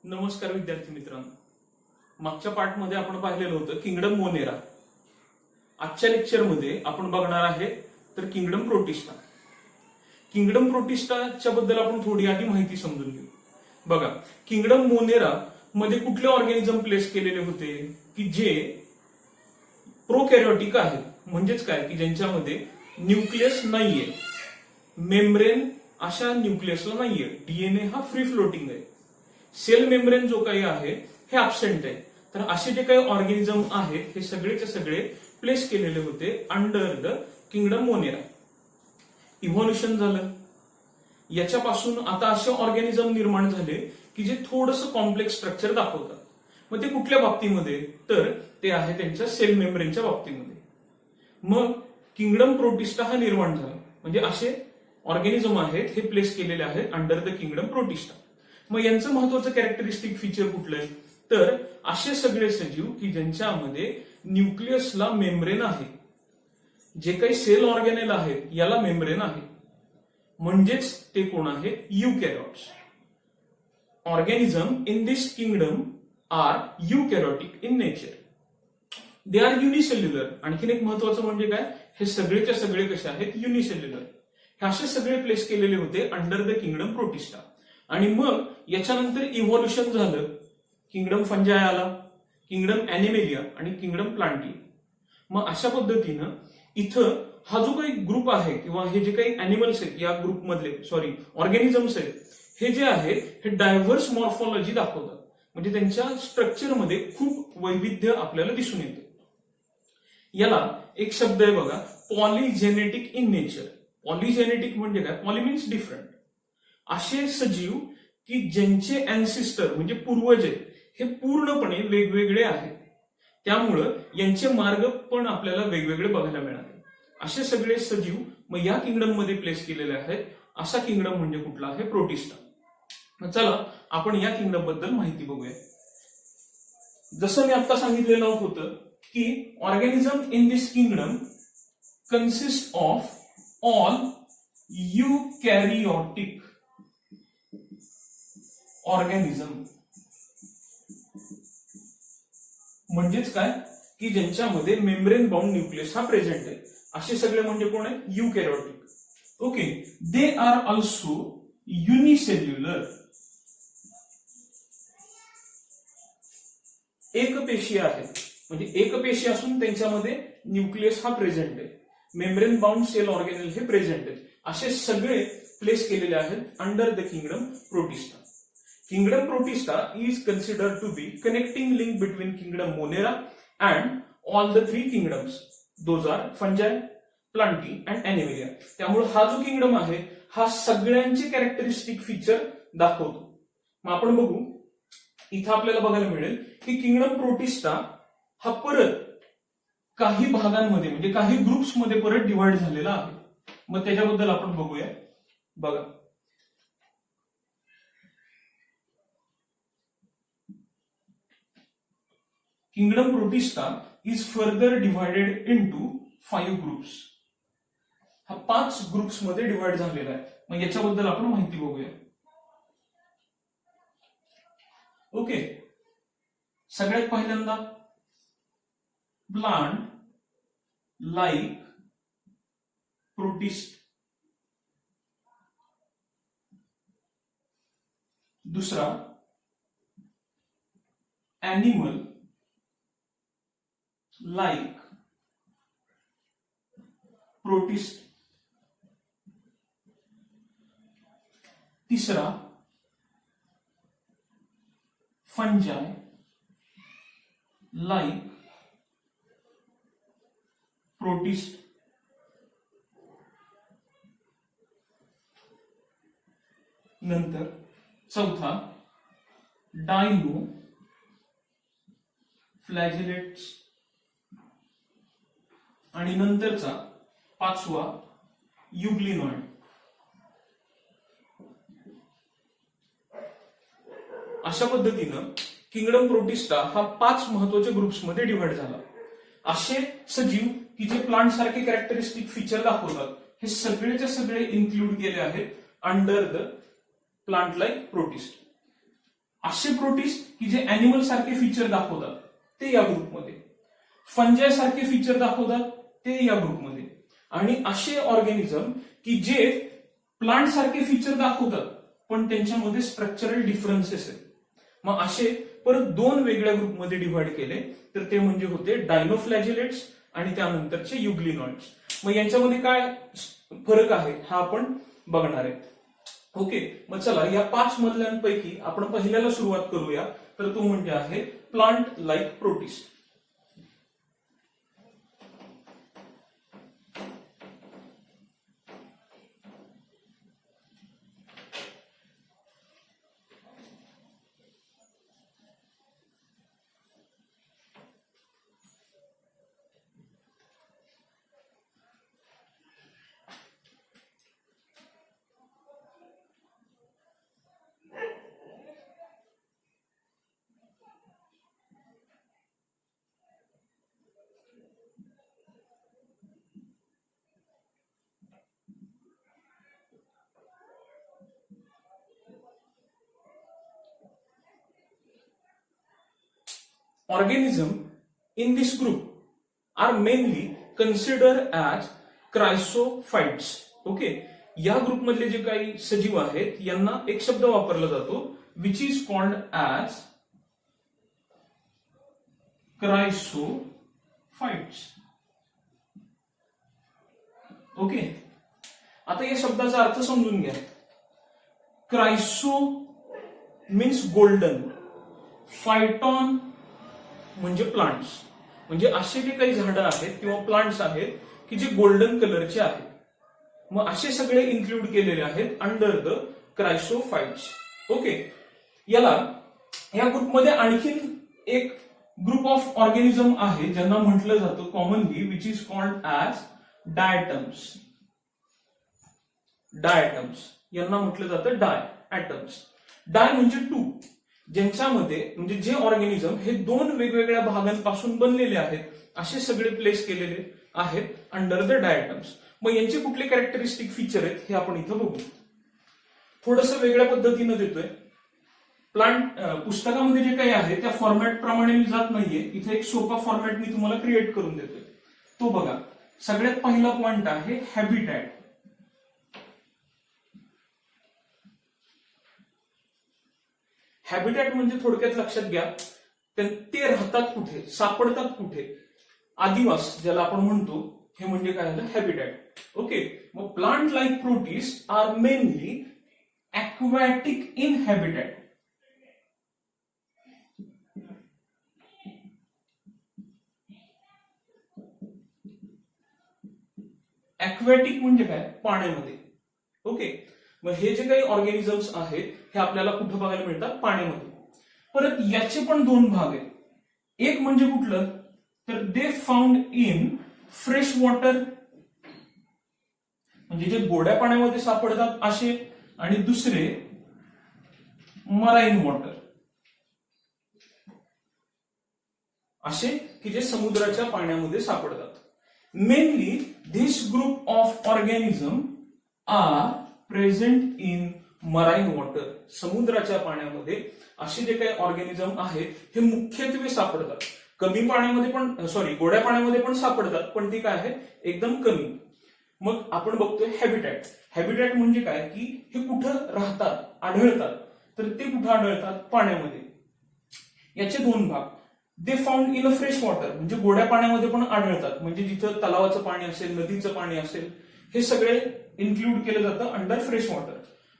नमस्कार विद्यार्थी मित्रांनो. मागच्या पार्टमध्ये आपण पाहिलेलं होतं किंगडम मोनेरा. आजच्या लेक्चरमध्ये आपण बघणार आहे तर किंगडम प्रोटिस्टा. किंगडम प्रोटिस्टाच्या बद्दल आपण थोडी आधी माहिती समजून घेऊ. बघा, किंगडम मोनेरा मध्ये कुठले ऑर्गॅनिझम प्लेस केलेले होते की जे प्रोकॅरियोटिक आहेत, म्हणजेच काय की ज्यांच्यामध्ये न्यूक्लियस नाहीये, मेम्ब्रेन अशा न्यूक्लियसला नाहीये, डीएनए हा फ्री फ्लोटिंग आहे, सेल मेम्ब्रेन जो काही आहे हे ऍबसेंट आहे. तर असे जे काही ऑर्गॅनिझम आहेत हे सगळेचे सगळे प्लेस केलेले होते under the kingdom Monera. Evolution झालं, याच्यापासून आता असे ऑर्गॅनिझम निर्माण झाले की जे थोडंसं कॉम्प्लेक्स स्ट्रक्चर दाखवतात. मग ते कुठल्या बाबतीमध्ये, तर ते आहे त्यांच्या सेल मेम्ब्रेनच्या बाबतीमध्ये. मग किंगडम प्रोटिस्टा हा निर्माण झाला, म्हणजे असे ऑर्गॅनिझम आहेत हे प्लेस केलेले आहेत अंडर द किंगडम प्रोटिस्टा. मग यांचं महत्वाचं कॅरेक्टरिस्टिक फीचर कुठलं आहे, तर असे सगळे सजीव की ज्यांच्यामध्ये न्यूक्लियसला मेम्ब्रेन आहे. जे काही सेल ऑर्गॅनेल आहेत याला मेम्ब्रेन आहे, म्हणजेच ते कोण आहे, eukaryotes. Organism in this kingdom are eukaryotic in nature. They are unicellular. आणखीन एक महत्वाचं म्हणजे काय, हे सगळेच्या सगळे कसे आहेत, युनिसेल्युलर. हे असे सगळे प्लेस केलेले होते अंडर द किंगडम प्रोटिस्टा. आणि मग याच्यानंतर इव्हॉल्युशन झालं, किंगडम फंजाय आला, किंगडम अॅनिमेलिया आणि किंगडम प्लांटी. मग अशा पद्धतीनं इथं हा जो काही ग्रुप आहे किंवा हे जे काही अॅनिमल्स आहेत या ग्रुपमधले ऑर्गॅनिझम्स आहेत, हे जे आहेत हे डायव्हर्स मॉर्फॉलॉजी दाखवतात. म्हणजे त्यांच्या स्ट्रक्चरमध्ये खूप वैविध्य आपल्याला दिसून येतं. याला एक शब्द आहे बघा, पॉलीजेनेटिक इन नेचर. पॉलीजेनेटिक म्हणजे काय, पॉली मीन्स डिफरंट. असे सजीव की ज्यांचे अँसिस्टर म्हणजे पूर्वज आहेत हे पूर्णपणे वेगवेगळे आहेत, त्यामुळं यांचे मार्ग पण आपल्याला वेगवेगळे बघायला मिळाले. असे सगळे सजीव मग या किंगडम मध्ये प्लेस केलेले आहेत. असा किंगडम म्हणजे कुठला आहे, प्रोटिस्टा. चला आपण या किंगडम बद्दल माहिती बघूया. जसं मी आता सांगितलेलं होतं की organism in this kingdom consist of all eukaryotic organism. म्हणजेच काय की ज्यांच्यामध्ये मेम्ब्रेन बाउंड न्यूक्लियस हा प्रेझेंट आहे, असे सगळे म्हणजे कोण आहे, eukaryotic. Okay, they are also unicellular. एकपेशी आहेत, म्हणजे एकपेशी असून त्यांच्यामध्ये न्यूक्लियस हा प्रेझेंट आहे, मेम्ब्रेन बाउंड सेल ऑर्गॅनेल हे प्रेझेंट आहे. असे सगळे प्लेस केलेले आहेत under the kingdom protista. Kingdom Protista is considered to be connecting link between Kingdom Monera and all the three kingdoms. Those are Fungi, Plantae and Animalia. त्यामुळे हा जो kingdom आहे हा सगळ्यांचे कॅरेक्टरिस्टिक फीचर दाखवतो. मग आपण बघू, इथं आपल्याला बघायला मिळेल की किंगडम प्रोटिस्टा हा परत काही भागांमध्ये म्हणजे काही ग्रुप्समध्ये परत डिवाइड झालेला आहे. मग त्याच्याबद्दल आपण बघूया. बघा, Kingdom Protista is further divided into 5 groups. हा 5 ग्रुप्स मध्ये डिवाइड झालेला आहे. मग याच्याबद्दल आपण माहिती बघूया. ओके, सगळ्यात पहिल्यांदा प्लांट लाईक प्रोटिस्ट. दुसरा एनिमल लाईक प्रोटिस्ट. तिसरा फंजाय लाईक प्रोटिस्ट. नंतर चौथा डायनो फ्लॅजिलेट्स. आणि नंतरचा पाचवा युग्लिनॉइड. अशा पद्धतीनं किंगडम प्रोटिस्टा हा 5 महत्वाच्या ग्रुप्समध्ये डिवाइड झाला. असे सजीव की जे प्लांट सारखे कॅरेक्टरिस्टिक फीचर दाखवतात हे सगळेच्या सगळे इन्क्लूड केले आहेत under the plant like protist. असे प्रोटिस्ट की जे अॅनिमल सारखे फीचर दाखवतात ते या ग्रुपमध्ये, फंजाय सारखे फीचर दाखवतात ते या ग्रुपमध्ये, आणि असे ऑर्गॅनिझम की जे प्लांट सारखे फीचर दाखवतात पण त्यांच्यामध्ये स्ट्रक्चरल डिफरन्सेस आहेत. मग असे परत दोन वेगळ्या ग्रुपमध्ये डिव्हाइड केले, तर ते म्हणजे होते डायनोफ्लॅजिलेट्स आणि त्यानंतरचे युग्लिनॉइड्स. मग यांच्यामध्ये काय फरक आहे हा आपण बघणार आहे. ओके, मग चला या 5 मधल्यांपैकी आपण पहिल्याला सुरुवात करूया. तर तो म्हणजे आहे plant like protist. Organism in this group are mainly considered as chrysophytes. Okay, या ग्रुपमधले जे काही सजीव आहेत यांना एक शब्द वापरला जातो which is called as chrysophytes. Okay, आता या शब्दाचा अर्थ समजून घ्या. क्रायसो मीन्स गोल्डन, फायटॉन म्हणजे प्लांट्स, म्हणजे असे जे काही झाडं आहेत किंवा प्लांट्स आहेत की जे गोल्डन कलरचे आहेत. मग असे सगळे इन्क्लूड केलेले आहेत अंडर द क्रायसोफाइट्स. ओके, या ग्रुपमध्ये आणखीन एक ग्रुप ऑफ ऑर्गॅनिझम आहे ज्यांना म्हटलं जातं commonly which is called as diatoms. Diatoms यांना म्हटलं जातं डायटम्स. डाय म्हणजे 2, ज्यांच्यामध्ये म्हणजे जे ऑर्गॅनिझम हे 2 वेगवेगळ्या भागांपासून बनलेले आहेत असे सगळे प्लेस केलेले आहेत अंडर द डायटम्स. मग यांचे कुठले कॅरेक्टरिस्टिक फीचर आहेत हे आपण इथं बघू. थोडंसं वेगळ्या पद्धतीनं देतोय. प्लांट पुस्तकामध्ये जे काही आहे त्या फॉर्मॅट प्रमाणे मी जात नाहीये, इथे एक सोपा फॉर्मॅट मी तुम्हाला क्रिएट करून देतोय. तो बघा. सगळ्यात पहिला पॉइंट आहे हॅबिटॅट. हॅबिटॅट म्हणजे थोडक्यात लक्षात घ्या ते राहतात कुठे, सापडतात कुठे. आदिवास ज्याला आपण म्हणतो हे म्हणजे काय झालं हॅबिटॅट. ओके, मग plant like protist are mainly aquatic in habitat. Aquatic म्हणजे काय, पाण्यामध्ये. ओके, मग हे जे काही ऑर्गॅनिझम्स आहेत हे आपल्याला कुठं बघायला मिळतात, पाण्यामध्ये. परत याचे पण 2 भाग आहेत. एक म्हणजे कुठलं, तर they found in fresh water, म्हणजे जे गोड्या पाण्यामध्ये सापडतात असे, आणि दुसरे मराईन वॉटर, असे की जे समुद्राच्या पाण्यामध्ये सापडतात. Mainly this group of organism are present in marine water. समुद्राच्या पाण्यामध्ये असे जे काही ऑर्गॅनिझम आहेत हे मुख्यत्वे सापडतात. कमी पाण्यामध्ये पण गोड्या पाण्यामध्ये पण सापडतात, पण ती काय आहे एकदम कमी. मग आपण बघतोय हॅबिटॅट. हॅबिटॅट म्हणजे काय की हे कुठं राहतात, आढळतात, तर ते कुठं आढळतात, पाण्यामध्ये. याचे 2 भाग. They found in a fresh water म्हणजे गोड्या पाण्यामध्ये पण आढळतात, म्हणजे जिथं तलावाचं पाणी असेल, नदीचं पाणी असेल, हे सगळे इन्क्लूड केलं जातं अंडर फ्रेश वॉटर.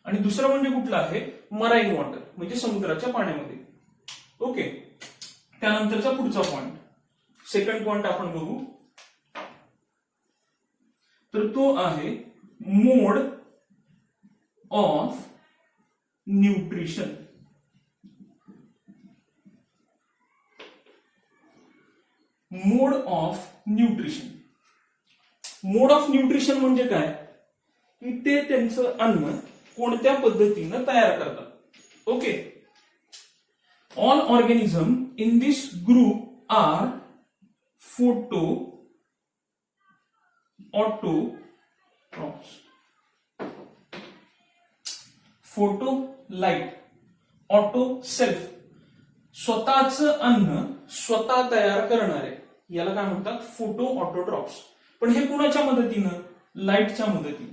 आणि दुसरं म्हणजे कुठलं आहे, मराईन वॉटर म्हणजे समुद्राच्या पाण्यामध्ये. ओके, त्यानंतरचा पुढचा पॉइंट, सेकंड पॉइंट आपण बघू. तर तो आहे mode of nutrition. Mode of nutrition. Mode of nutrition म्हणजे काय की ते त्यांचं अन्न कोणत्या पद्धतीनं तयार करतात. Okay, all organism in this group are photo autotrophs. Photo light, auto self, स्वतःच अन्न स्वतः तयार करणारे, याला काय म्हणतात फोटो ऑटोट्रॉप्स. पण हे कुणाच्या मदतीनं, लाईटच्या मदतीनं.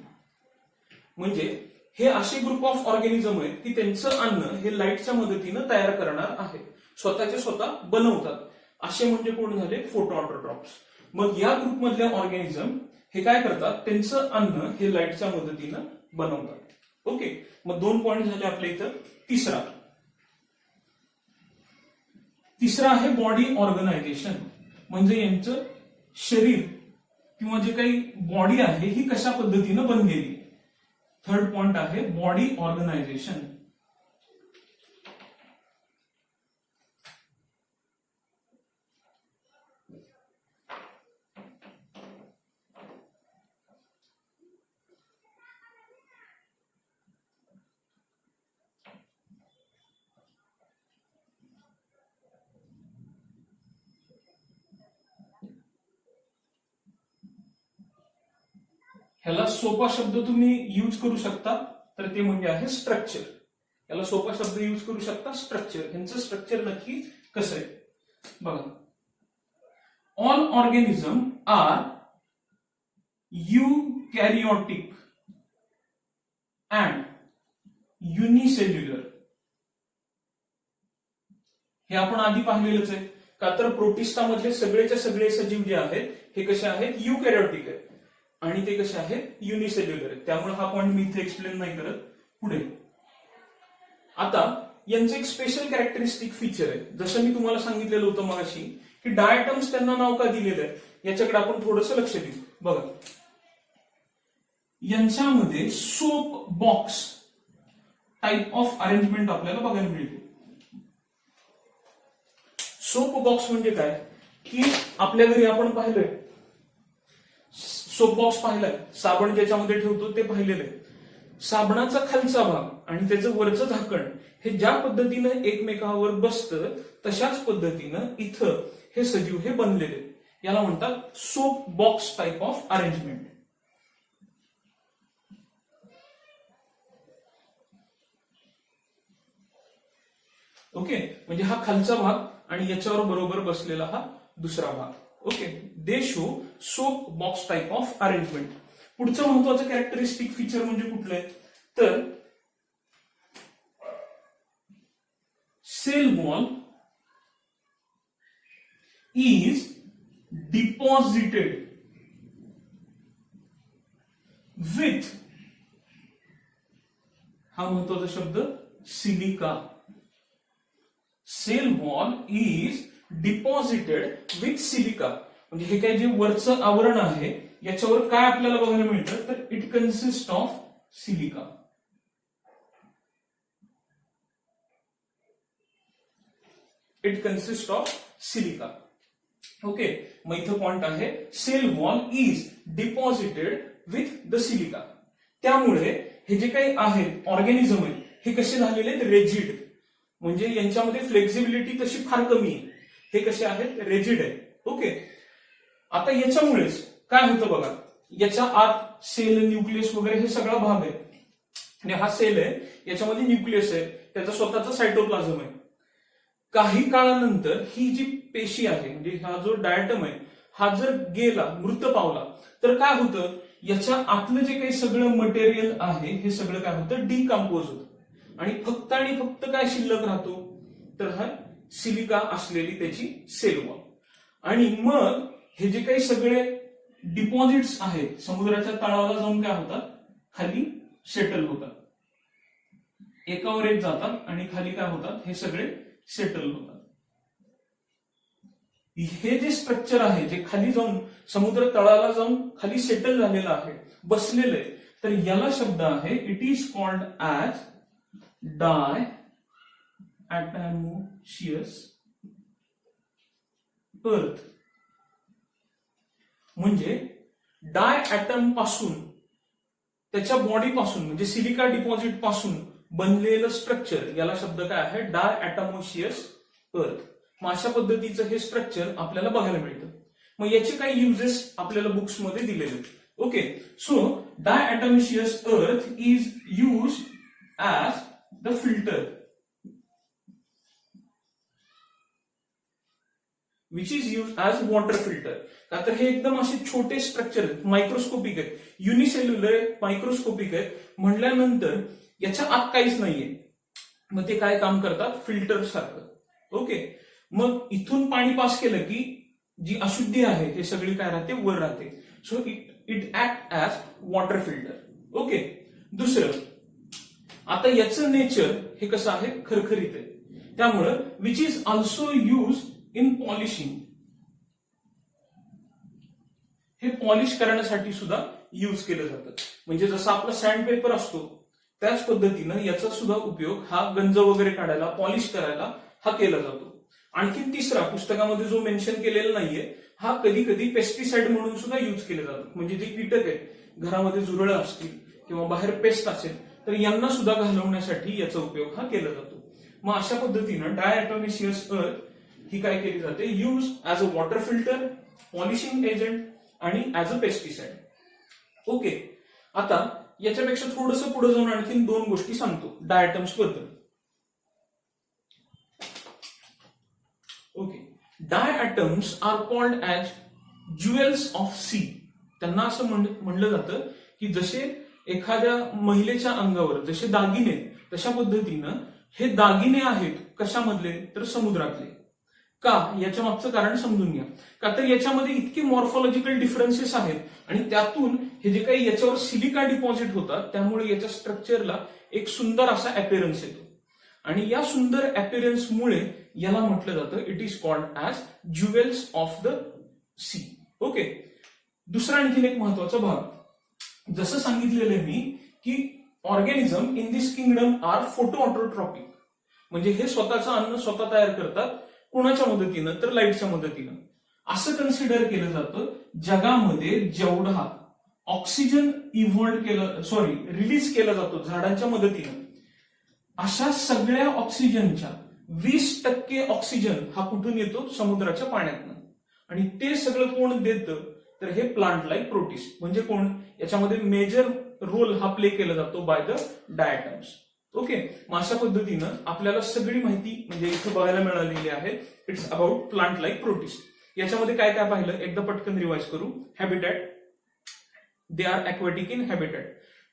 म्हणजे हे असे ग्रुप ऑफ ऑर्गॅनिझम आहेत की त्यांचं अन्न हे लाईटच्या मदतीनं तयार करणार आहे, स्वतःचे स्वतः बनवतात. असे म्हणजे कोण झाले, फोटो ऑटोट्रॉप्स. मग या ग्रुपमधले ऑर्गॅनिझम हे काय करतात, त्यांचं अन्न हे लाईटच्या मदतीनं बनवतात. ओके, मग 2 पॉइंट झाले आपल्या इथं. तिसरा आहे बॉडी ऑर्गनायझेशन, म्हणजे यांचं शरीर किंवा जे काही बॉडी आहे ही कशा पद्धतीनं बनलेली. थर्ड पॉइंट आहे बॉडी ऑर्गनायझेशन. ह्याला सोपा शब्द तुम्ही यूज करू शकता, तर ते म्हणजे आहे स्ट्रक्चर. याला सोपा शब्द यूज करू शकता, स्ट्रक्चर. ह्यांचं स्ट्रक्चर नक्की कसं आहे बघा. All organism are eukaryotic and unicellular. हे आपण आधी पाहिलेलंच आहे का, तर प्रोटिस्टा मधले सगळेच्या सगळे सजीव जे आहेत हे कसे आहेत, यूकॅरियोटिक आहेत, आणि ते कसे आहेत, युनिसेल्युलर आहेत. त्यामुळे हा पॉइंट मी इथे एक्सप्लेन नाही करत. पुढे आता यांचं एक स्पेशल कॅरेक्टरिस्टिक फीचर आहे. जसं मी तुम्हाला सांगितलेलं होतं मगाशी की डायटम्स त्यांना नाव का दिलेलं आहे, याच्याकडे आपण थोडंसं लक्ष देऊ. बघा, यांच्यामध्ये soap box type of arrangement आपल्याला बघायला मिळते. सोप बॉक्स म्हणजे काय की आपल्या घरी आपण पाहिलंय सोप बॉक्स पाहिलाय, साबण ज्याच्यामध्ये ठेवतो ते पाहिलेलं आहे. साबणाचा खालचा भाग आणि त्याचं वरचं झाकण हे ज्या पद्धतीनं एकमेकावर बसतं तशाच पद्धतीनं इथं हे सजीव हे बनलेले, याला म्हणतात soap box type of arrangement. Okay, म्हणजे हा खालचा भाग आणि याच्यावर बरोबर बसलेला हा दुसरा भाग. Okay, they show soap box type of arrangement. पुढचं महत्वाचं कॅरेक्टरिस्टिक फीचर म्हणजे कुठलं आहे, तर cell wall is deposited with, हा महत्वाचा शब्द, silica. Cell wall is deposited with silica. म्हणजे हे काय जे वरचं आवरण आहे याच्यावर काय आपल्याला बघायला मिळतं, तर it consist of silica. It consist of silica. Okay, मग इथं पॉइंट आहे cell wall is deposited with the silica. त्यामुळे हे जे काही आहेत ऑर्गॅनिझम आहेत हे कसे झालेले आहेत, रेजिड. म्हणजे यांच्यामध्ये फ्लेक्झिबिलिटी तशी फार कमी आहे, हे कसे आहेत, रेजिड आहे. ओके, आता याच्यामुळेच काय होतं बघा, याच्या आत सेल, न्यूक्लियस वगैरे हे सगळा भाग आहे. आणि हा सेल आहे, याच्यामध्ये न्यूक्लियस आहे, त्याचा स्वतःचा सायटोप्लाझम आहे. काही काळानंतर ही जी पेशी आहे म्हणजे हा जो डायटम आहे हा जर गेला, मृत पावला, तर काय होतं, याच्या आतलं जे काही सगळं मटेरियल आहे हे सगळं काय होतं, डिकम्पोज होतं. आणि फक्त काय शिल्लक राहतो, तर हा सिलिका असलेली त्याची सेल वॉल. आणि मग हे जे काही सगळे डिपॉझिट्स आहेत समुद्राच्या तळाला जाऊन काय होतात, खाली सेटल होतात, एकावर एक जातात आणि खाली काय होतात, हे सगळे सेटल होतात. हे जे स्ट्रक्चर आहे जे खाली जाऊन समुद्र तळाला जाऊन खाली सेटल झालेलं आहे, बसलेलं आहे, तर याला शब्द आहे, इट इज कॉल्ड ॲज डायॲटमोशियस अर्थ. म्हणजे डायॲटम पासून, त्याच्या बॉडी पासून म्हणजे सिलिका डिपॉझिट पासून बनलेलं स्ट्रक्चर, याला शब्द काय आहे, डायॲटमोशियस अर्थ. मग अशा पद्धतीचं हे स्ट्रक्चर आपल्याला बघायला मिळतं. मग याचे काही युजेस आपल्याला बुक्स मध्ये दिलेले आहेत. Okay, so diatomaceous earth is used as the filter. Which is use as water filter. का तर हे एकदम असे छोटे स्ट्रक्चर आहेत, मायक्रोस्कोपिक आहेत, युनिसेल्युलर आहेत, मायक्रोस्कोपिक आहेत म्हटल्यानंतर याच्या आत काहीच नाहीये. मग ते काय काम करतात, फिल्टर सारखं. ओके, मग इथून पाणी पास केलं की जी अशुद्धी आहे हे सगळी काय राहते, वर राहते. So it act as water filter. Okay, दुसरं, आता याचं नेचर हे कसं आहे, खरखरीत आहे. त्यामुळं which is also use in polishing, हे पॉलिश करण्यासाठी सुद्धा यूज केलं जातं. म्हणजे जसं आपला सँड पेपर असतो त्याच पद्धतीनं याचा सुद्धा उपयोग हा गंज वगैरे काढायला, पॉलिश करायला हा केला जातो. आणखी तिसरा पुस्तकामध्ये जो मेन्शन केलेला नाहीये, हा कधी कधी पेस्टिसाइड म्हणून सुद्धा यूज केले जातात. म्हणजे जे कीटक आहेत घरामध्ये झुरळं असतील किंवा बाहेर पेस्ट असेल तर यांना सुद्धा घालवण्यासाठी याचा उपयोग हा केला जातो. मग अशा पद्धतीनं डायॲटोमिसियस अर्थ ही काय केली जाते, use as a water filter, polishing agent आणि ऍज अ पेस्टिसाइड. ओके, आता याच्यापेक्षा थोडंसं पुढे जाऊन आणखीन दोन गोष्टी सांगतो डायटम्स बद्दल. Okay, diatoms are called as jewels of sea. त्यांना असं म्हणलं जातं की जसे एखाद्या महिलेच्या अंगावर जसे दागिने तशा पद्धतीनं हे दागिने आहेत. कशामधले, तर समुद्रातले. का, याच्या मागचं कारण समजून घ्या. का तर याच्यामध्ये इतके मॉर्फॉलॉजिकल डिफरन्सेस आहेत आणि त्यातून हे जे काही याच्यावर सिलिका डिपॉझिट होतात त्यामुळे याच्या स्ट्रक्चरला एक सुंदर असा अपीअरन्स येतो. आणि या सुंदर अपीअरन्समुळे याला म्हटलं जातं it is called as jewels of the sea. Okay, दुसरा आणखीन एक महत्वाचा भाग, जसं सांगितलेलं आहे मी की organism in this kingdom are photoautotrophic. म्हणजे हे स्वतःचं अन्न स्वतः तयार करतात. कोणाच्या मदतीनं, तर लाईटच्या मदतीनं. असं कन्सिडर केलं जातं जगामध्ये जेवढा ऑक्सिजन रिलीज केला जातो झाडांच्या मदतीनं, अशा सगळ्या ऑक्सिजनच्या 20% ऑक्सिजन हा कुठून येतो, समुद्राच्या पाण्यातनं. आणि ते सगळं कोण देतं, तर हे प्लांट लाईक प्रोटिस्ट. म्हणजे कोण, याच्यामध्ये मेजर रोल हा प्ले केला जातो बाय द डायटम्स. ओके, मग अशा पद्धतीनं आपल्याला सगळी माहिती म्हणजे इथं बघायला मिळालेली आहे. It's about plant like protist. याच्यामध्ये काय काय पाहिलं, एकदा पटकन रिवाइज करू. Habitat, they R aquatic in habitat,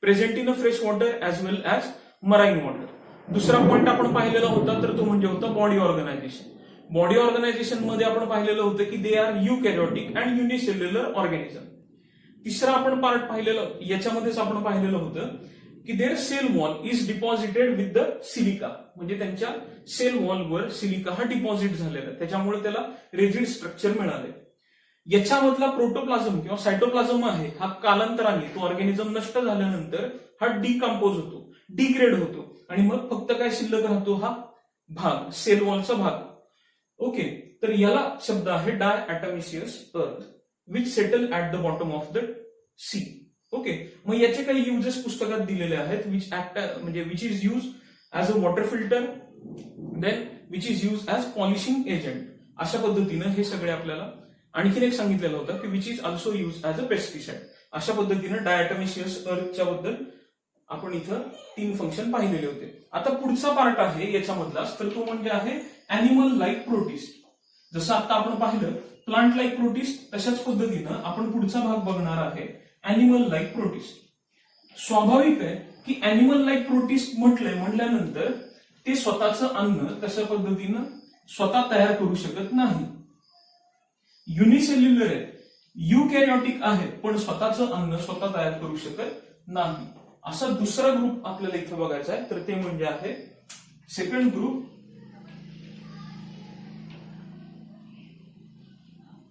present in a fresh water as well as marine water. दुसरा पॉईंट आपण पाहिलेला होता तर तो म्हणजे होता बॉडी ऑर्गनायझेशन. बॉडी ऑर्गनायझेशन मध्ये आपण पाहिलेलं होतं की they are eukaryotic and unicellular organism. तिसरा आपण पार्ट पाहिलेलं, याच्यामध्येच आपण पाहिलेलं होतं की their cell wall is deposited with the silica. म्हणजे त्यांच्या सेल वॉलवर सिलिका हा डिपॉझिट झालेला, त्याच्यामुळे त्याला रिजिड स्ट्रक्चर मिळाले. याच्यामधला प्रोटोप्लाझम किंवा सायटोप्लाझम आहे हा कालांतराने तो ऑर्गॅनिझम नष्ट झाल्यानंतर हा डिकम्पोज होतो, डिग्रेड होतो आणि मग फक्त काय शिल्लक राहतो, हा भाग, सेल वॉलचा भाग. ओके, तर याला शब्द आहे diatomaceous earth which settle at the bottom of the sea. Okay, मग याचे काही युजेस पुस्तकात दिलेले आहेत. Which is use as a water filter, then which is use as polishing agent. अशा पद्धतीनं हे सगळे आपल्याला आणखीन एक सांगितलेलं होतं की which is also use as a pesticide. अशा पद्धतीनं डायॲटोमिसियस अर्थच्या बद्दल आपण इथं 3 फंक्शन पाहिलेले होते. आता पुढचा पार्ट आहे याच्यामधलाच, तर तो म्हणजे आहे अॅनिमल लाईक प्रोटिस्ट. जसं आता आपण पाहिलं प्लांट लाईक प्रोटिस्ट, तशाच पद्धतीनं आपण पुढचा भाग बघणार आहे अॅनिमल लाईक प्रोटिस्ट. स्वाभाविक आहे की अॅनिमल लाईक प्रोटिस्ट म्हटल्यानंतर ते स्वतःचं अन्न तशा पद्धतीनं स्वतः तयार करू शकत नाही. युनिसेल्युलर आहे, युकॅरियोटिक आहेत, पण स्वतःचं अन्न स्वतः तयार करू शकत नाही. असा दुसरा ग्रुप आपल्याला इथं बघायचा आहे, तर ते म्हणजे आहे second group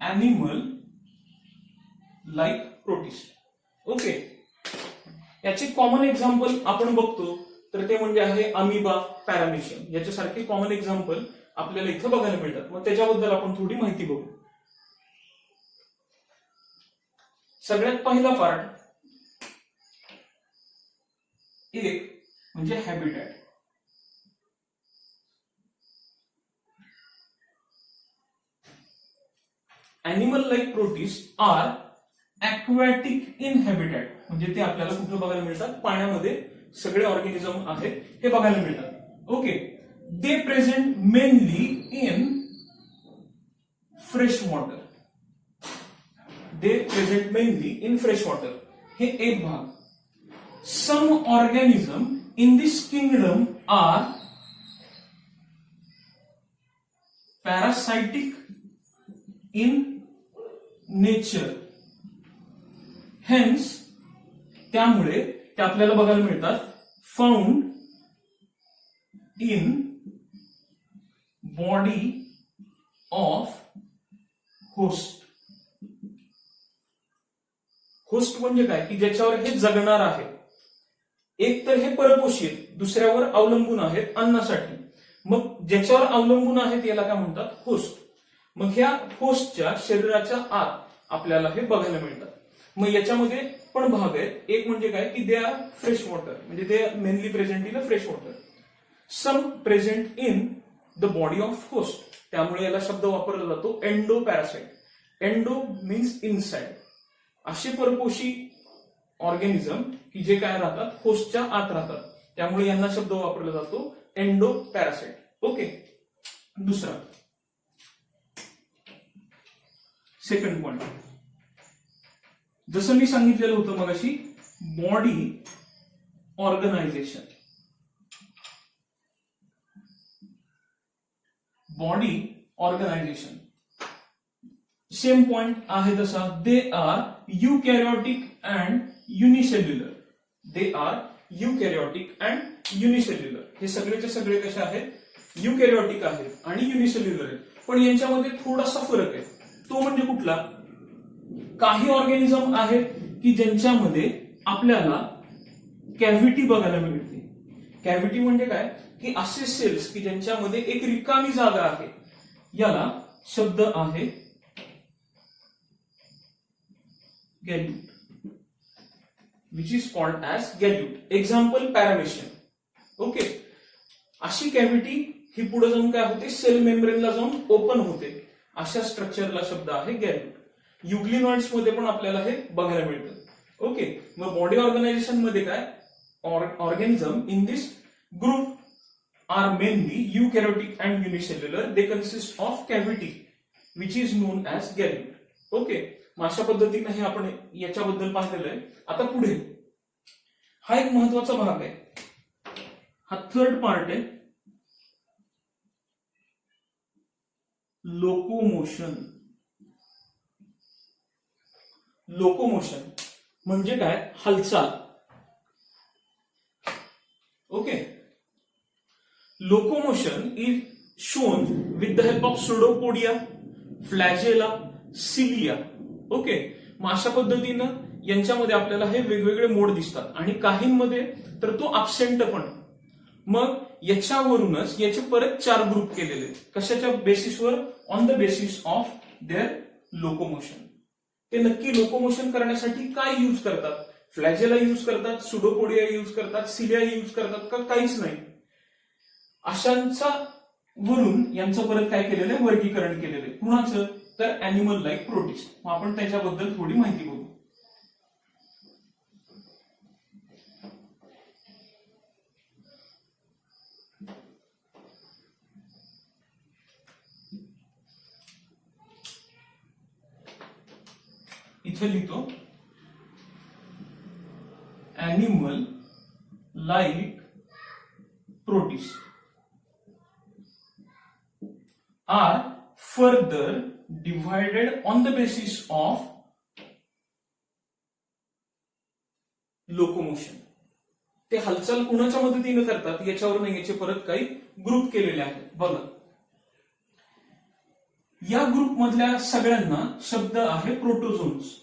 animal like protist. Okay, याचे कॉमन एक्झाम्पल आपण बघतो तर ते म्हणजे आहे अमिबा, पॅरामेशियम. याच्यासारखे कॉमन एक्झाम्पल आपल्याला इथं बघायला मिळतात. मग त्याच्याबद्दल आपण थोडी माहिती बघू. सगळ्यात पहिला पार्ट एक म्हणजे habitat. Animal like protist are aquatic in habitat. म्हणजे ते आपल्याला कुठं बघायला मिळतात, पाण्यामध्ये सगळे ऑर्गॅनिझम आहेत हे बघायला मिळतात. Okay, they present mainly in fresh water. They present mainly in fresh water. हे एक भाग. Some organism in this kingdom are parasitic in nature. Hence त्यामुळे ते आपल्याला बघायला मिळतात found in body of host. Host म्हणजे काय की ज्याच्यावर हे जगणार आहे. एक तर हे परपोषी आहेत, दुसऱ्यावर अवलंबून आहेत अन्नासाठी. मग ज्याच्यावर अवलंबून आहेत याला काय म्हणतात होस्ट. मग ह्या होस्टच्या शरीराच्या आत आपल्याला हे बघायला मिळतात. मग याच्यामध्ये पण भाग आहेत. एक म्हणजे काय की दे आर फ्रेश वॉटर, म्हणजे they are mainly present in a fresh water. Some present in the body of host. त्यामुळे याला शब्द वापरला जातो endo parasite. Endo means inside. असे परपोषी ऑर्गॅनिझम की जे काय राहतात होस्टच्या आत राहतात, त्यामुळे यांना शब्द वापरला जातो एंडो पॅरासाइट. ओके. दुसरा सेकंड पॉइंट, जसं मी सांगितलेलं होतं मगाशी, body organization. Body organization same point आहे तसा. They are eukaryotic and unicellular. They are eukaryotic and unicellular. हे सगळेचे सगळे कसे आहेत, युकॅरियोटिक आहेत आणि युनिसेल्युलर आहेत. पण यांच्यामध्ये थोडासा फरक आहे. तो म्हणजे कुठला, काही ऑर्गॅनिझम आहेत की ज्यांच्यामध्ये आपल्याला कॅव्हिटी बघायला मिळते. कॅव्हिटी म्हणजे काय की असे सेल्स की ज्यांच्यामध्ये एक रिकामी जागा आहे, याला शब्द आहे gullet, which is called as gullet. Example paramecium. Okay. अशी कॅव्हिटी ही पुढे जाऊन काय होते, सेल मेम्ब्रेनला जाऊन ओपन होते. अशा स्ट्रक्चरला शब्द आहे गॅल्यूट. युग्लिनॉइड्स मध्ये पण आपल्याला हे बघायला मिळतं. ओके. मग बॉडी ऑर्गनायझेशन मध्ये काय, organism in this group are mainly eukaryotic and unicellular. They consist of cavity which is known as gallute. Okay. मग अशा पद्धतीने हे आपण याच्याबद्दल पाहिलेलं आहे. आता पुढे हा एक महत्वाचा भाग आहे. हा थर्ड पार्ट आहे, लोकोमोशन. लोकोमोशन म्हणजे काय, हालचाल. Okay. Locomotion is shown with the help of pseudopodia, flagella, cilia. Okay. मग अशा पद्धतीनं यांच्यामध्ये आपल्याला हे वेगवेगळे मोड दिसतात आणि काहींमध्ये तर तो अब्सेंट पण. मग याच्यावरूनच याचे परत 4 ग्रुप केलेले. कशाच्या बेसिसवर, on the basis of their locomotion. ते नक्की लोकोमोशन करण्यासाठी काय यूज करतात, फ्लॅजेला यूज करतात, सुडोपोडिया यूज करतात, सिलिया यूज करतात का, काहीच नाही. अशांचा वरून यांचं परत काय केलेलं आहे, वर्गीकरण केलेलं आहे. कुणाचं, तर अॅनिमल लाईक प्रोटिस्ट. मग आपण त्याच्याबद्दल थोडी माहिती बघू. इथे लिहितो animal like protist are further divided on the basis of locomotion. ते हालचाल कुणाच्या मदतीने करतात याच्यावरून याचे परत काही ग्रुप केलेले आहेत. बघा, या ग्रुप मधल्या सगळ्यांना शब्द आहे प्रोटोझोन्स.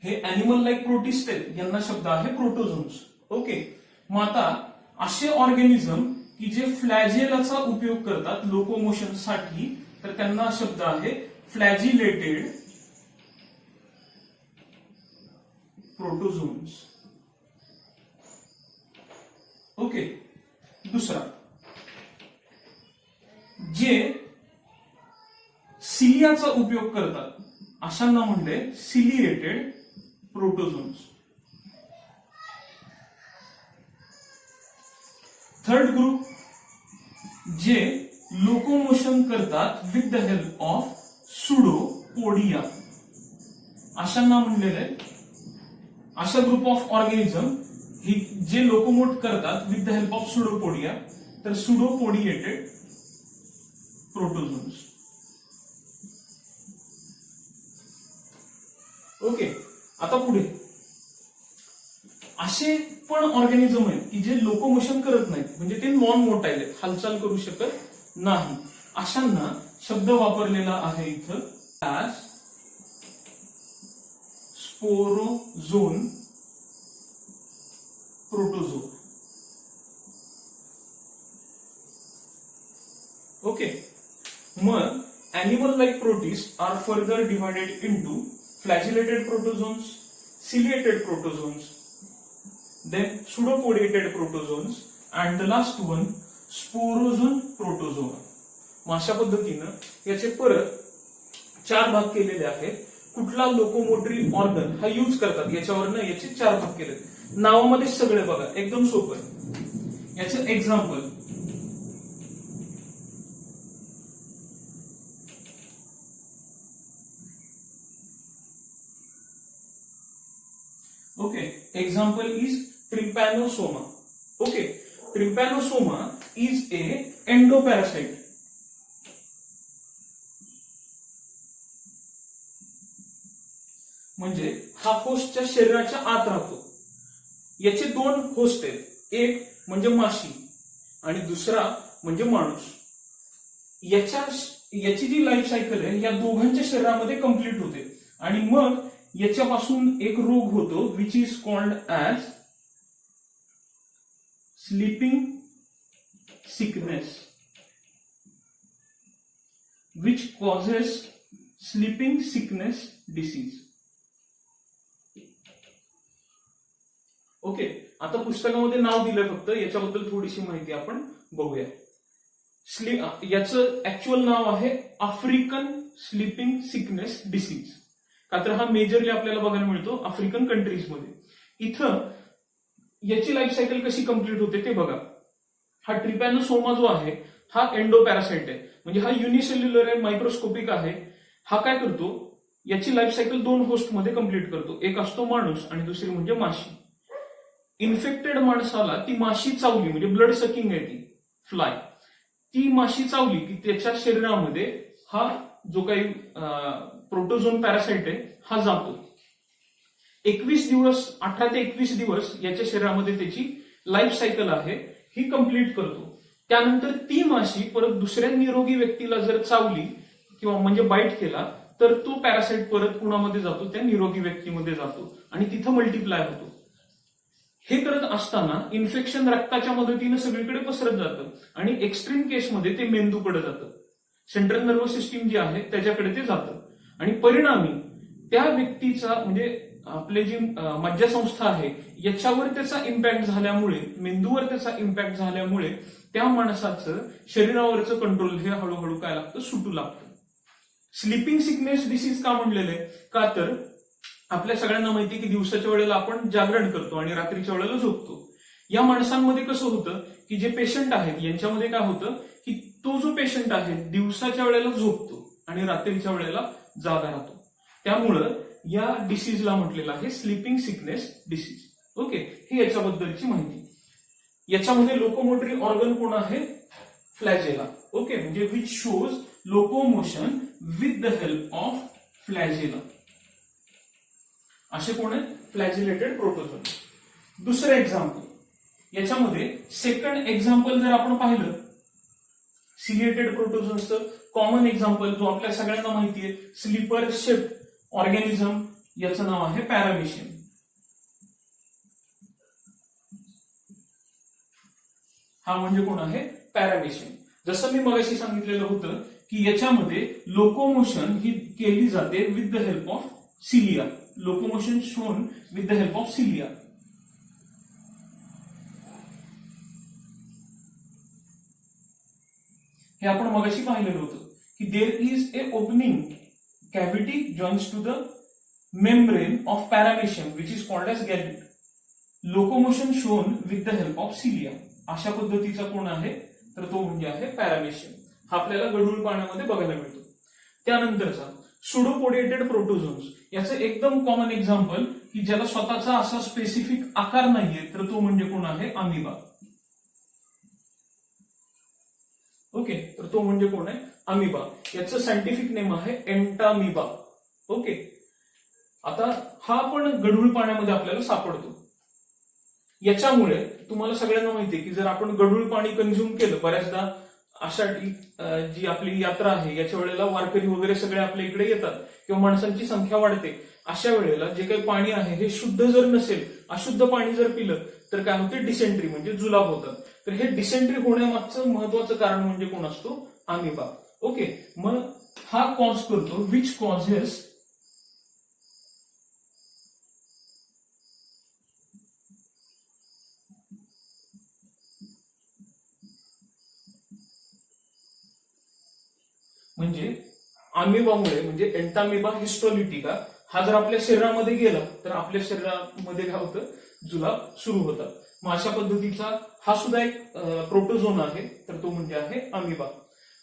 हे अॅनिमल लाईक प्रोटिस्ट आहेत, यांना शब्द आहे प्रोटोझोन्स. ओके. मग आता असे ऑर्गॅनिझम की जे फ्लॅजेलाचा उपयोग करतात लोकोमोशन साठी, तर त्यांना शब्द आहे फ्लॅजिलेटेड प्रोटोझोन्स. ओके. दुसरा, जे सिलियाचा उपयोग करतात अशांना म्हणले सिलिएटेड प्रोटोझोन्स. थर्ड ग्रुप जे लोकोमोशन करतात with the help of pseudopodia. अशांना म्हणलेलं आहे, अशा ग्रुप ऑफ ऑर्गॅनिझम ही जे लोकोमोट करतात with the help of pseudopodia, तर सुडोपोडिएटेड प्रोटोझोन्स. ओके, आता पुढे असे पण ऑर्गॅनिझम आहेत की जे लोकोमोशन करत नाहीत, म्हणजे ते नॉन मोटाईल आहेत, हालचाल करू शकत नाही. अशांना शब्द वापरलेला आहे इथं ॲज स्पोरोझोन प्रोटोझोआ. ओके, मग animal like protists are further divided into flagellated protozoans, ciliated protozoans, then pseudopodiated protozoans, and the last one sporozoan protozoa. अशा पद्धतीनं याचे परत 4 भाग केलेले आहेत. कुठला लोकोमोटरी ऑर्गन हा यूज करतात याच्यावरनं याचे 4 भाग केले. नावामध्ये सगळे बघा, एकदम सोपं आहे. याचं example Okay, example is trypanosoma. Okay, trypanosoma is a endoparasite. म्हणजे हा होस्टच्या शरीराच्या आत राहतो. याचे 2 होस्ट आहेत, एक म्हणजे माशी आणि दुसरा म्हणजे माणूस. याची जी लाईफ सायकल आहे या दोघांच्या शरीरामध्ये कंप्लीट होते आणि मग याच्यापासून एक रोग होतो which is called as sleeping sickness, which causes sleeping sickness disease. Okay, आता पुस्तकामध्ये नाव दिलंय फक्त, याच्याबद्दल थोडीशी माहिती आपण बघूया. याचं ऍक्च्युअल नाव आहे आफ्रिकन स्लीपिंग सिकनेस डिसीज. का तर हा मेजरली आपल्याला बघायला मिळतो आफ्रिकन कंट्रीजमध्ये. इथं याची लाईफ सायकल कशी कंप्लीट होते ते बघा. हा ट्रिपॅनोसोमा जो आहे हा एंडोपॅरासाइट आहे, म्हणजे हा युनिसेल्युलर आहे, मायक्रोस्कोपिक आहे. हा काय करतो, याची लाईफ सायकल 2 होस्टमध्ये कंप्लीट करतो, एक असतो माणूस आणि दुसरी म्हणजे माशी. इन्फेक्टेड माणसाला ती माशी चावली, म्हणजे ब्लड सकिंग आहे ती फ्लाय, ती माशी चावली की त्याच्या शरीरामध्ये हा जो काही प्रोटोझोन पॅरासाइट आहे हा जातो. 21 दिवस, 18 ते 21 दिवस याच्या शरीरामध्ये त्याची लाईफ सायकल आहे ही कंप्लीट करतो. त्यानंतर ती माशी परत दुसऱ्या निरोगी व्यक्तीला जर चावली किंवा म्हणजे बाईट केला तर तो पॅरासाइट परत कुणामध्ये जातो, त्या निरोगी व्यक्तीमध्ये जातो आणि तिथं मल्टिप्लाय होतो. हे करत असताना इन्फेक्शन रक्ताच्या मदतीने सगळीकडे पसरत जातं आणि एक्स्ट्रीम केसमध्ये ते मेंदूकडे जातं, सेंट्रल नर्वस सिस्टीम जी आहे त्याच्याकडे ते जातं आणि परिणामी त्या व्यक्तीचा म्हणजे आपले जी मज्जासंस्था आहे याच्यावर त्याचा इम्पॅक्ट झाल्यामुळे, मेंदूवर त्याचा इम्पॅक्ट झाल्यामुळे त्या माणसाचं शरीरावरचं कंट्रोल हे हळूहळू काय लागतं, सुटू लागतं. स्लीपिंग सिकनेस डिसीज का म्हणलेलं आहे, का तर आपल्या सगळ्यांना माहिती की दिवसाच्या वेळेला आपण जागरण करतो आणि रात्रीच्या वेळेला झोपतो. या माणसांमध्ये कसं होतं की जे पेशंट आहेत यांच्यामध्ये काय होतं की तो जो पेशंट आहे दिवसाच्या वेळेला झोपतो आणि रात्रीच्या वेळेला जागा राहतो. त्यामुळं या डिसीजला म्हटलेलं आहे स्लीपिंग सिकनेस डिसीज. ओके, ही याच्याबद्दलची माहिती. याच्यामध्ये लोकोमोटरी ऑर्गन कोण आहे, फ्लॅजेला. ओके, म्हणजे which shows locomotion with the help of flagella. असे कोण आहे, फ्लॅजिलेटेड प्रोटोझोन. दुसरं एक्झाम्पल, याच्यामध्ये सेकंड एक्झाम्पल जर आपण पाहिलं सिलिएटेड प्रोटोझोन्सचं कॉमन एक्झाम्पल जो आपल्या सगळ्यांना माहिती आहे, स्लीपर शेप ऑर्गॅनिझम, याचं नाव आहे पॅरामेशियम. हा म्हणजे कोण आहे, पॅरामेशियम. जसं मी मगाशी सांगितलेलं होतं की याच्यामध्ये लोकोमोशन ही केली जाते with the help of cilia. Locomotion shown with the help of cilia. हे आपण मगाशी पाहिलेलं होतं की there is a opening cavity joins to the membrane of paramecium which is called as gallate. Locomotion shown with the help of cilia. अशा पद्धतीचा कोण आहे, तर तो म्हणजे आहे पॅरामेशियम. हा आपल्याला गढूळ पाण्यामध्ये बघायला मिळतो. त्यानंतरचा सुडोपोडिएटेड प्रोटोझोन्स, याचं एकदम कॉमन एक्झाम्पल की ज्याला स्वतःचा असा स्पेसिफिक आकार नाहीये, तर तो म्हणजे कोण आहे? अमिबा. ओके, तर तो म्हणजे कोण आहे? अमिबा. याचं सायंटिफिक नेम आहे एंटामिबा. ओके, आता हा पण गढूळ पाण्यामध्ये आपल्याला सापडतो. याच्यामुळे तुम्हाला सगळ्यांना माहितीये की जर आपण गढूळ पाणी कंझ्युम केलं, बऱ्याचदा आषाढी जी आपली यात्रा आहे याच्या वेळेला वारकरी वगैरे सगळे आपल्या इकडे येतात किंवा माणसांची संख्या वाढते, अशा वेळेला जे काही पाणी आहे हे शुद्ध जर नसेल, अशुद्ध पाणी जर पिलं तर काय होते? डिसेंट्री म्हणजे जुलाब होतात. तर हे डिसेंट्री होण्यामागचं महत्वाचं कारण म्हणजे कोण असतो? अमिबा. ओके, मग हा कॉज करतो विच कॉजेस म्हणजे अमिबामुळे म्हणजे एंटामिबा हिस्टोलिटिका हा जर आपल्या शरीरामध्ये गेला तर आपल्या शरीरामध्ये काय होतं? जुलाब सुरू होतात. मग अशा पद्धतीचा हा सुद्धा एक प्रोटोझोन आहे, तर तो म्हणजे आहे अमिबा.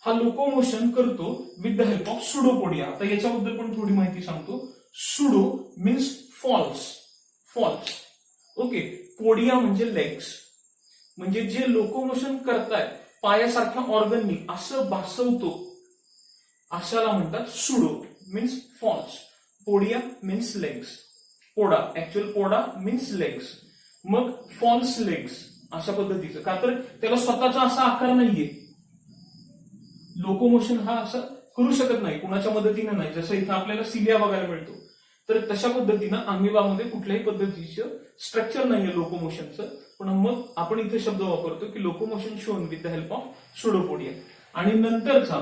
हा लोकोमोशन करतो with the help of pseudopodia. आता याच्याबद्दल पण थोडी माहिती सांगतो. Pseudo means false. False. Okay, podia म्हणजे लेग्स. म्हणजे जे लोकोमोशन करताय पायासारख्या ऑर्गननी असं भासवतो, अशाला म्हणतात pseudo means false. Podia means legs. Poda, actual poda means legs. मग फॉल्स लेग्स अशा पद्धतीचं, का तर त्याला स्वतःचा असा आकार नाहीये, लोकोमोशन हा असं करू शकत नाही कुणाच्या मदतीने नाही. जसं इथं आपल्याला सिलिया बघायला मिळतो, तर तशा पद्धतीनं अमिबामध्ये कुठल्याही पद्धतीचं स्ट्रक्चर नाहीये लोकोमोशनचं. पण मग आपण इथे शब्द वापरतो की locomotion shown with the help of pseudopodia. आणि नंतरचा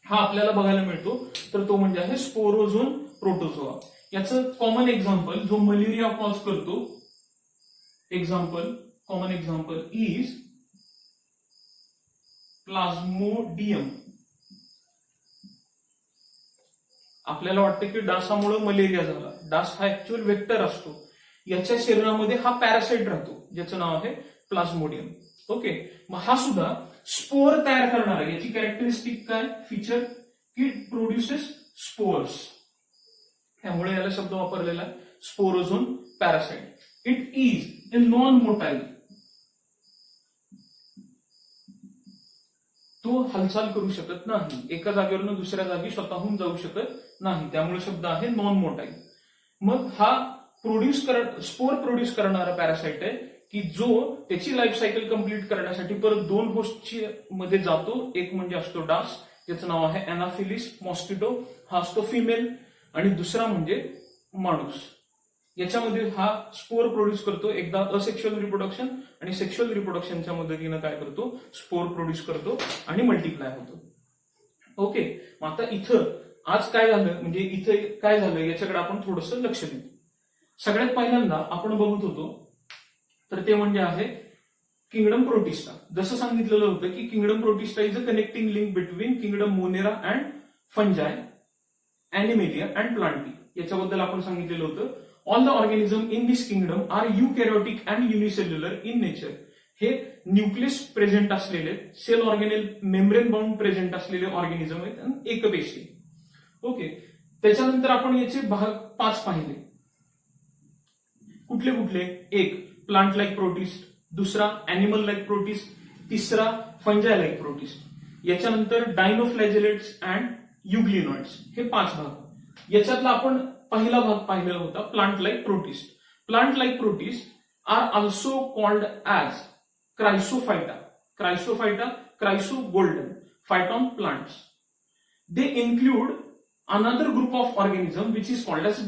हा आपल्याला बघायला मिळतो, तर तो म्हणजे आहे स्पोरोझोन प्रोटोझोआ. याचं कॉमन एक्झाम्पल जो मलेरिया कॉज करतो, कॉमन एक्झाम्पल इज प्लाझ्मोडियम. आपल्याला वाटतं की डासामुळे मलेरिया झाला. डास हा ऍक्च्युअल वेक्टर असतो. याच्या शरीरामध्ये हा पॅरासाइट राहतो ज्याचं नाव आहे प्लाझ्मोडियम. ओके, मग हा सुद्धा स्पोर तयार करणार आहे. याची कॅरेक्टरिस्टिक काय? फीचर की प्रोड्युसेस स्पोर्स. त्यामुळे याला शब्द वापरलेला आहे sporozoan parasite. It is a non motile. तो हालचाल करू शकत नाही, एका जागेवरून दुसऱ्या जागी स्वतःहून जाऊ शकत नाही, त्यामुळे शब्द आहे नॉन मोटाईल. मग हा स्पोर प्रोड्यूस करणारा पॅरासाइट आहे की जो त्याची लाईफ सायकल कंप्लीट करण्यासाठी परत दोन होस्टची मध्ये जातो. एक म्हणजे असतो डास, ज्याचं नाव आहे अॅनाफिलिस मॉस्किटो, हा असतो फिमेल. आणि दुसरा म्हणजे माणूस. याच्यामध्ये हा स्पोर प्रोड्यूस करतो, एकदा असेक्शुअल रिप्रोडक्शन आणि सेक्शुअल रिप्रोडक्शनच्या मदतीनं काय करतो? स्पोर प्रोड्यूस करतो आणि मल्टिप्लाय होतो. ओके, मग आता इथं आज काय झालं, म्हणजे इथं काय झालं याच्याकडे आपण थोडंसं लक्ष देऊ. सगळ्यात पहिल्यांदा आपण बघत होतो तर ते म्हणजे आहे किंगडम प्रोटिस्टा. जसं सांगितलेलं होतं की kingdom Protista is a connecting link between kingdom Monera and Fungi, Animalia and Plantae. याच्याबद्दल आपण सांगितलेलं होतं. All the organism in this kingdom are eukaryotic and unicellular in nature. हे न्यूक्लियस प्रेझेंट असलेले, cell organelle membrane bound present असलेले organism आहेत आणि एकपेशीय. ओके, त्याच्यानंतर आपण याचे भाग 5 पाहिले. कुठले कुठले? एक प्लांट लाईक प्रोटिस्ट, दुसरा अॅनिमल लाईक प्रोटिस्ट, तिसरा फंजाय लाईक प्रोटिस्ट. याच्यानंतर डायनोफ्लॅजेलेट्स अँड युग्लिनॉइड्स. हे 5 भाग. याच्यातला आपण पहिला भाग पाहिलेला होता plant like protist. Plant like protist are also called as Chrysophyta, chryso golden, phyton plants. They include another group of organism which is called as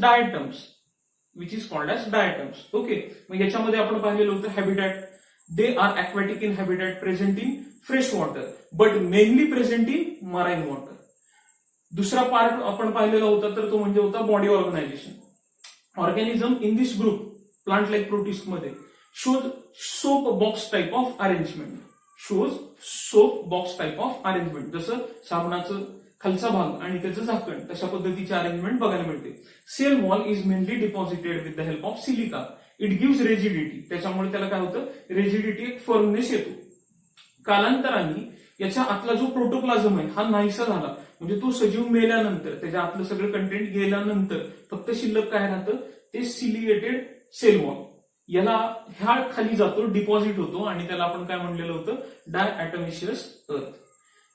diatoms. Okay, मग याच्यामध्ये आपण पाहिलेलं होतं habitat. They are aquatic in habitat, present in fresh water but mainly present in marine water. दुसरा part आपण पाहिलेला होता तर तो म्हणजे होता body organization. Organism in this group plant like protist मध्ये shows soap box type of arrangement. जसं साबणाचं खालचा भाग आणि त्याचं झाकण, तशा पद्धतीची अरेंजमेंट बघायला मिळते. Cell wall is mainly deposited with the help of silica. It gives rigidity. त्याच्यामुळे त्याला काय होतं? रेजिडिटी, एक फर्मनेस येतो. कालांतराने याच्या आतला जो प्रोटोप्लाझम आहे हा नाहीसा झाला, म्हणजे तो सजीव मेल्यानंतर त्याच्या आतलं सगळं कंटेंट गेल्यानंतर फक्त शिल्लक काय राहतं, ते सिलिएटेड सेल वॉल. याला ह्या खाली जातो, डिपॉझिट होतो आणि त्याला आपण काय म्हणलेलं होतं, डायॲटॉमिशियस अर्थ.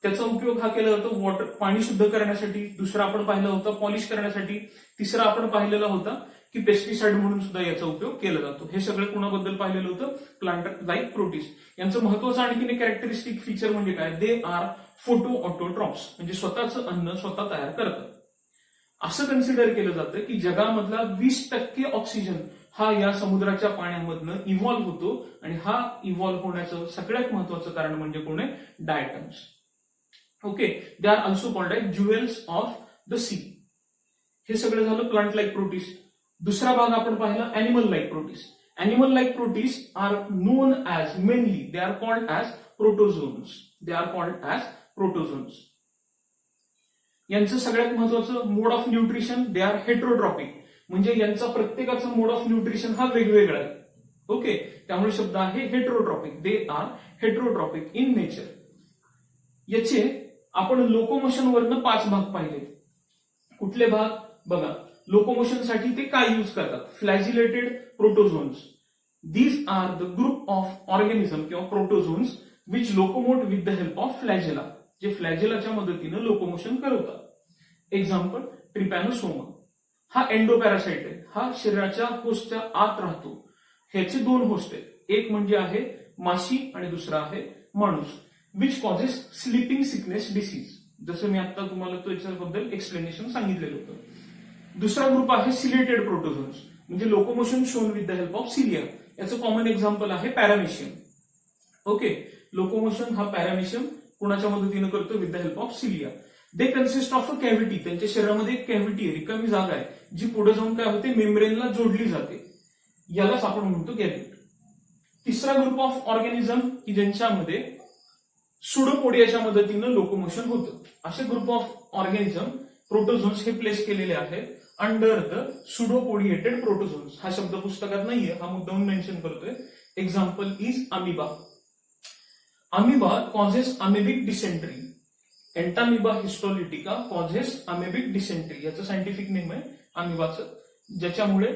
त्याचा उपयोग हा केला जातो वॉटर, पाणी शुद्ध करण्यासाठी. दुसरा आपण पाहिला होता पॉलिश करण्यासाठी. तिसरा आपण पाहिलेला होता की पेस्टिसाइड म्हणून सुद्धा याचा उपयोग केला जातो. हे सगळं कुणाबद्दल पाहिलेलं होतं, प्लांट लाईक प्रोटिस्ट. यांचं महत्वाचं आणखीन एक कॅरेक्टरिस्टिक फीचर म्हणजे काय, दे आर फोटो ऑटोट्रॉप्स, म्हणजे स्वतःचं अन्न स्वतः तयार करतात. असं कन्सिडर केलं जातं की जगामधला 20% ऑक्सिजन हा या समुद्राच्या पाण्यामधनं इव्हॉल्व्ह होतो आणि हा इव्हॉल्व्ह होण्याचं सगळ्यात महत्वाचं कारण म्हणजे कोण आहे, diatoms. Okay, they are also called as jewels of the sea. हे सगळं झालं प्लांट लाईक प्रोटिस्ट. दुसरा भाग आपण पाहिला animal like protist. Animal like protist are known as mainly they are called as protozoans. They are called as protozoans. यांचं सगळ्यात महत्वाचं mode of nutrition, they are heterotrophic, म्हणजे यांचा प्रत्येकाचा मोड ऑफ न्यूट्रिशन हा वेगवेगळा आहे. ओके, त्यामुळे शब्द आहे heterotrophic. They are heterotrophic in nature. याचे आपण लोकोमोशन वरनं 5 भाग पाहिले. कुठले भाग बघा, लोकोमोशनसाठी ते काय यूज करतात, flagellated protozoans. These are the group of organism किंवा protozoans which locomote with the help of flagella, जे फ्लॅजेलाच्या मदतीनं लोकोमोशन करवतात. एक्झाम्पल ट्रिपॅनोसोमा. हा एंडोपॅरासाइट आहे, हा शरीराच्या होस्टच्या आत राहतो. ह्याचे 2 होस्ट आहेत, एक म्हणजे आहे माशी आणि दुसरा आहे माणूस. Which causes sleeping sickness disease, जसं मी आता तुम्हाला त्याच्याबद्दल एक्सप्लेनेशन सांगितलेलं होतं. दुसरा ग्रुप आहे सिलेटेड प्रोटोझोन्स, म्हणजे locomotion shown with the help of cilia. याचं कॉमन एक्झाम्पल आहे पॅरामेशियम. ओके, लोकोमोशन हा पॅरामेशियम कुणाच्या मदतीनं करतो, with the help of cilia. They consist of a cavity, त्यांच्या शरीरामध्ये एक कॅव्हिटी आहे, रिकामी जागा आहे, जी पुढे जाऊन काय होते, मेम्ब्रेनला जोडली जाते. यालाच आपण म्हणतो गॅलेट. तिसरा ग्रुप ऑफ ऑर्गॅनिझम की ज्यांच्यामध्ये सुडोपोडियाच्या मदतीनं लोकोमोशन होतं. असे ग्रुप ऑफ ऑर्गॅनिझम प्रोटोझोन्स हे प्लेस केलेले आहेत अंडर द सुडोपोडिएटेड प्रोटोझोन्स. हा शब्द पुस्तकात नाहीये, हा मुद्दाहून मेन्शन करतोय. Example is amoeba. Amoeba causes amoebic dysentery. Entamoeba histolytica causes amoebic dysentery, याचं सायंटिफिक नेम आहे अमिबाचं, ज्याच्यामुळे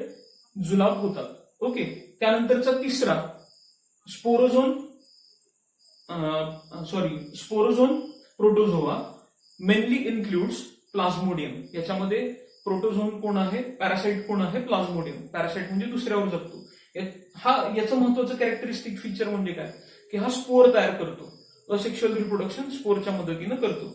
जुलाब होतात. ओके, त्यानंतरचा तिसरा sporozoan protozoa mainly includes Plasmodium. याच्यामध्ये प्रोटोझोन कोण आहे, पॅरासाइट कोण आहे, प्लाझ्मोडियम. पॅरासाइट म्हणजे दुसऱ्यावर जगतो. याचं महत्वाचं कॅरेक्टरिस्टिक फीचर म्हणजे काय, की हा स्पोर तयार करतो. असेक्शुअल रिप्रोडक्शन स्पोरच्या मदतीनं करतो.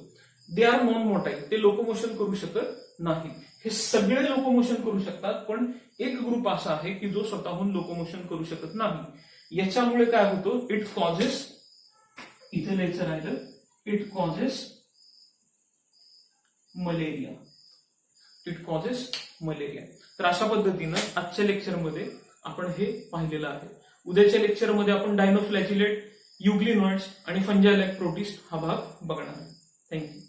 दे आर नॉन मोटाईल, ते लोकोमोशन करू शकत नाही. हे सगळे लोकोमोशन करू शकतात, पण एक ग्रुप असा आहे की जो स्वतःहून लोकोमोशन करू शकत नाही. याच्यामुळे काय होतं, इट कॉजेस, इथे लिहायचं राहिलं, it causes malaria. It causes malaria. तर अशा पद्धतीनं आजच्या लेक्चरमध्ये आपण हे पाहिलेलं आहे. उद्याच्या लेक्चरमध्ये आपण डायनोफ्लॅजिलेट, युग्लिनॉइड्स आणि फंजाई लाईक प्रोटिस्ट हा भाग बघणार आहे. थँक्यू.